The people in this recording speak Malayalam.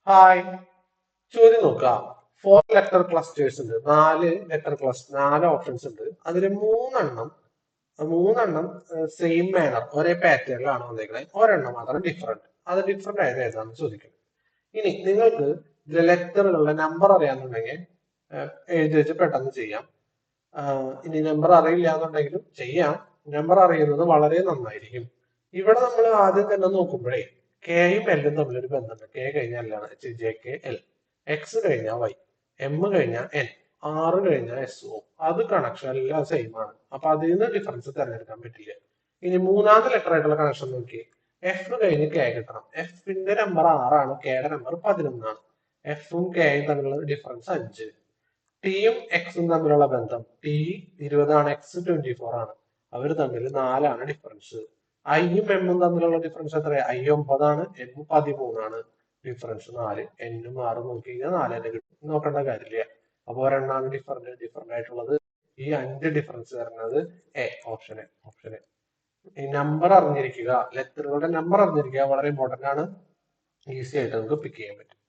ഹായ്. ചോദ്യം നോക്കാം. 4 ലെറ്റർ ക്ലസ്റ്റേഴ്സ് ഉണ്ട്. 4 ലെറ്റർ ക്ലസ്റ്റർ, 4 ഓപ്ഷൻസ് ഉണ്ട്. അതിൽ മൂന്നെണ്ണം സെയിം മാനർ, ഒരേ പാറ്റേണിലാണ് വന്നേക്കുന്നത്. ഒരെണ്ണം മാത്രം ഡിഫറെന്റ്. അത് ഡിഫറെന്റ് ആയത് ഏതാണെന്ന് ചോദിക്കണം. ഇനി നിങ്ങൾക്ക് ലെറ്ററുകളുടെ നമ്പർ അറിയാന്നുണ്ടെങ്കിൽ എഴുതി വെച്ച് പെട്ടെന്ന് ചെയ്യാം. ഇനി നമ്പർ അറിയില്ല എന്നുണ്ടെങ്കിലും ചെയ്യാം. നമ്പർ അറിയുന്നത് വളരെ നന്നായിരിക്കും. ഇവിടെ നമ്മൾ ആദ്യം തന്നെ നോക്കുമ്പോഴേ കെയും എല്ലും തമ്മിലൊരു ബന്ധമുണ്ട്. കെ കഴിഞ്ഞാൽ എല്ലാണ് ജെ കെ എൽ, എക്സ് കഴിഞ്ഞാൽ വൈ, എം കഴിഞ്ഞാൽ എൻ, ആർ കഴിഞ്ഞാൽ എസ് ഒ. അത് കണക്ഷൻ എല്ലാം സെയിം ആണ്. അപ്പൊ അതിൽ നിന്ന് ഡിഫറൻസ് തിരഞ്ഞെടുക്കാൻ പറ്റില്ല. ഇനി മൂന്നാമത്തെ ലെറ്റർ ആയിട്ടുള്ള കണക്ഷൻ നോക്കി. എഫ് കഴിഞ്ഞ് കെ കിട്ടണം. എഫിന്റെ നമ്പർ 6ആണ്, കെയുടെ നമ്പർ 11ആണ്. എഫും കെയും തമ്മിലുള്ള ഡിഫറൻസ് 5. ടിയും എക്സും തമ്മിലുള്ള ബന്ധം, ടി 20ആണ്, എക്സ് 24 ആണ്. അവർ തമ്മിൽ 4ആണ് ഡിഫറൻസ്. ഐയും എമ്മും തമ്മിലുള്ള ഡിഫറൻസ് എത്രയാണ്? ഐ 9ആണ്, എം 13ആണ്. ഡിഫറൻസ് 4. എന്നും 6 നോക്കി കഴിഞ്ഞാൽ 4 തന്നെ കിട്ടും. നോക്കേണ്ട കാര്യമില്ല. അപ്പൊ ഒരെണ്ണമാണ് ഡിഫറെന്റ് ആയിട്ടുള്ളത്. ഈ 5 ഡിഫറൻസ് വരുന്നത് എ, ഓപ്ഷൻ എ. ഈ നമ്പർ അറിഞ്ഞിരിക്കുക, ലെറ്ററുകളുടെ നമ്പർ അറിഞ്ഞിരിക്കുക വളരെ ഇമ്പോർട്ടന്റ് ആണ്. ഈസി ആയിട്ട് നമുക്ക് പിക്ക് ചെയ്യാൻ പറ്റും.